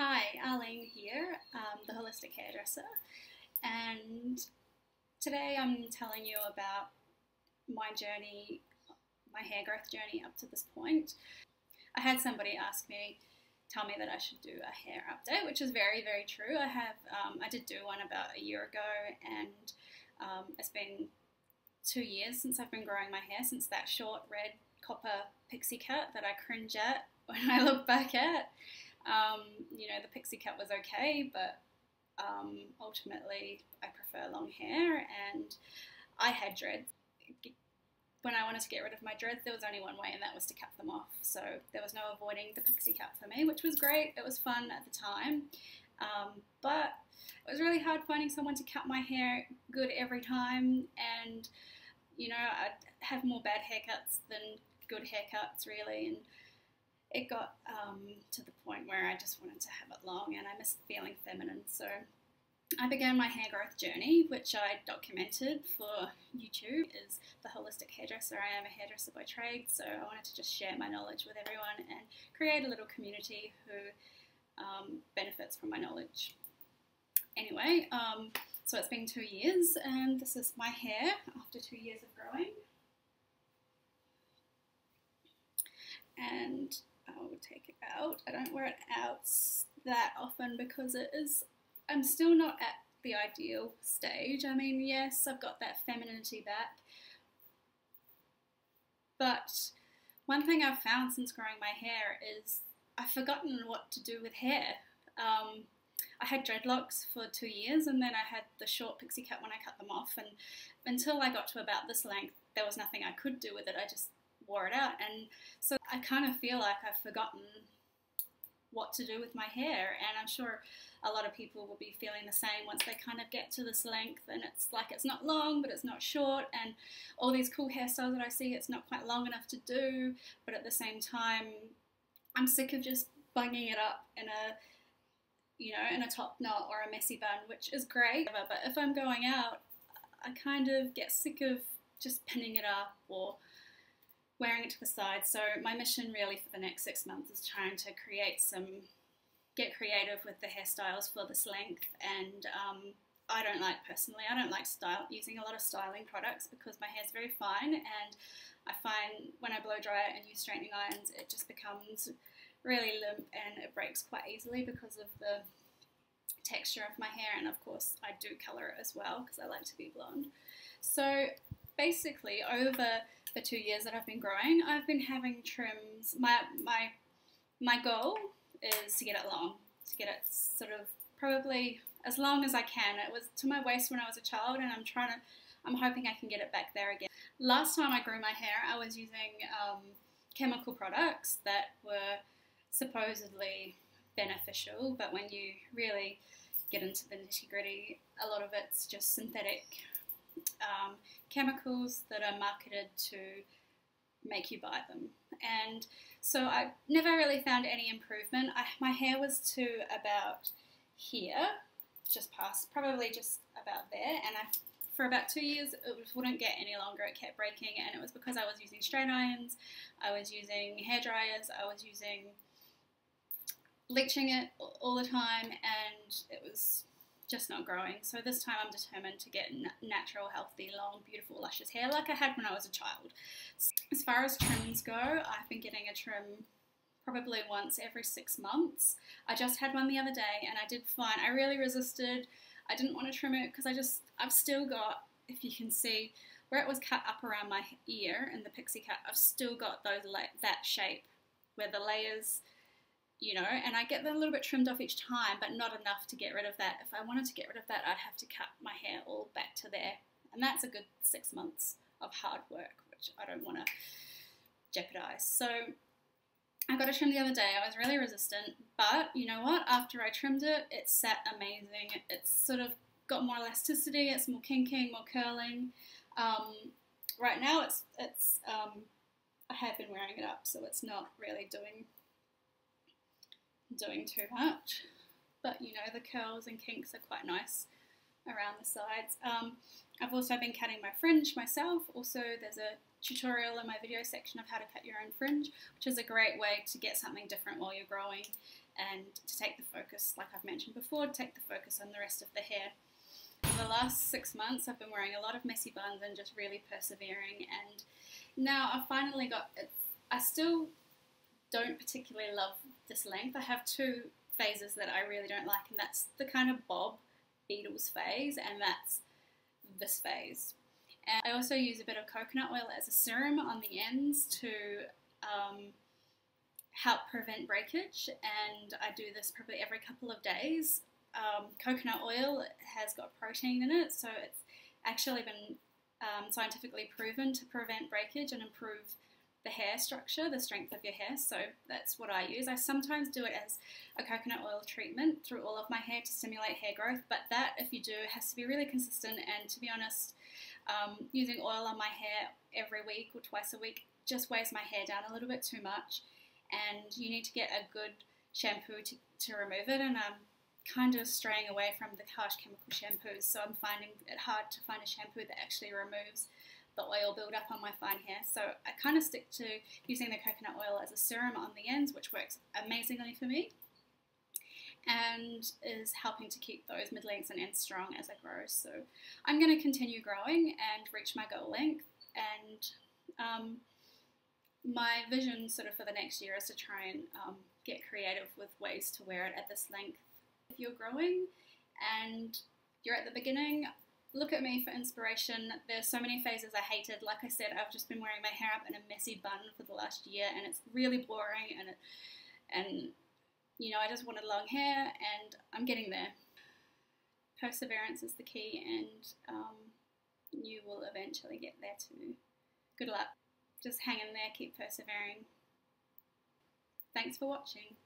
Hi, Arlene here, the holistic hairdresser, and today I'm telling you about my journey, my hair growth journey up to this point. I had somebody tell me that I should do a hair update, which is very, very true. I did do one about a year ago, and it's been 2 years since I've been growing my hair, since that short red copper pixie cut that I cringe at when I look back at. The pixie cut was okay, but ultimately I prefer long hair, and I had dreads. When I wanted to get rid of my dreads, there was only one way, and that was to cut them off. So there was no avoiding the pixie cut for me, which was great. It was fun at the time, but it was really hard finding someone to cut my hair good every time, and I'd have more bad haircuts than good haircuts, really, and it got to the point where I just wanted to have it long, and I missed feeling feminine. So I began my hair growth journey, which I documented for YouTube as the holistic hairdresser. I am a hairdresser by trade, so I wanted to just share my knowledge with everyone and create a little community who benefits from my knowledge. Anyway, so it's been 2 years, and this is my hair after 2 years of growing. And I will take it out. I don't wear it out that often because I'm still not at the ideal stage. I mean, yes, I've got that femininity back, but one thing I've found since growing my hair is I've forgotten what to do with hair. I had dreadlocks for 2 years, and then I had the short pixie cut when I cut them off, and until I got to about this length, there was nothing I could do with it. I just wore it out, and so I kind of feel like I've forgotten what to do with my hair, and I'm sure a lot of people will be feeling the same once they kind of get to this length, and it's like it's not long but it's not short, and all these cool hairstyles that I see, it's not quite long enough to do, but at the same time I'm sick of just bunging it up in a top knot or a messy bun, which is great, but if I'm going out, I kind of get sick of just pinning it up or wearing it to the side. So my mission really for the next 6 months is trying to get creative with the hairstyles for this length, and I don't like using a lot of styling products because my hair's very fine, and I find when I blow dry it and use straightening irons, it just becomes really limp and it breaks quite easily because of the texture of my hair, and of course I do colour it as well because I like to be blonde. So basically over the 2 years that I've been growing, I've been having trims. My goal is to get it long, to get it sort of probably as long as I can. It was to my waist when I was a child, and I'm hoping I can get it back there again. Last time I grew my hair, I was using chemical products that were supposedly beneficial, but when you really get into the nitty-gritty, a lot of it's just synthetic chemicals that are marketed to make you buy them, and so I never really found any improvement. My hair was to about here, probably just about there, and for about 2 years it wouldn't get any longer. It kept breaking, and it was because I was using straight irons, I was using hair dryers, I was bleaching it all the time, and it was just not growing. So this time I'm determined to get natural, healthy, long, beautiful, luscious hair like I had when I was a child. As far as trims go, I've been getting a trim probably once every 6 months. I just had one the other day, and I did fine. I really resisted. I didn't want to trim it because I've still got, if you can see, where it was cut up around my ear in the pixie cut, I've still got that shape where the layers, and I get that a little bit trimmed off each time, but not enough to get rid of that. If I wanted to get rid of that, I'd have to cut my hair all back to there, and that's a good 6 months of hard work, which I don't want to jeopardize. So I got a trim the other day. I was really resistant, but you know what? After I trimmed it, it sat amazing. It's sort of got more elasticity. It's more kinking, more curling. Right now, I have been wearing it up, so it's not really doing too much, but the curls and kinks are quite nice around the sides. I've also been cutting my fringe myself. Also, there's a tutorial in my video section of how to cut your own fringe, which is a great way to get something different while you're growing and to take the focus, like I've mentioned before, to take the focus on the rest of the hair. For the last 6 months I've been wearing a lot of messy buns and just really persevering, and now I've finally got it. I still don't particularly love this length. I have two phases that I really don't like, and that's the kind of bob Beatles phase, and that's this phase. And I also use a bit of coconut oil as a serum on the ends to help prevent breakage, and I do this probably every couple of days. Coconut oil has got protein in it, so it's actually been scientifically proven to prevent breakage and improve the hair structure, the strength of your hair, so that's what I use. I sometimes do it as a coconut oil treatment through all of my hair to stimulate hair growth, but that, if you do, has to be really consistent, and to be honest, using oil on my hair every week or twice a week just weighs my hair down a little bit too much, and you need to get a good shampoo to remove it, and I'm kind of straying away from the harsh chemical shampoos, so I'm finding it hard to find a shampoo that actually removes the oil buildup on my fine hair. So I kind of stick to using the coconut oil as a serum on the ends, which works amazingly for me and is helping to keep those mid lengths and ends strong as I grow. So I'm going to continue growing and reach my goal length, and my vision sort of for the next year is to try and get creative with ways to wear it at this length. If you're growing and you're at the beginning, look at me for inspiration. There's so many phases I hated. Like I said, I've just been wearing my hair up in a messy bun for the last year, and it's really boring, and you know, I just wanted long hair, and I'm getting there. Perseverance is the key, and you will eventually get there too. Good luck. Just hang in there, keep persevering. Thanks for watching.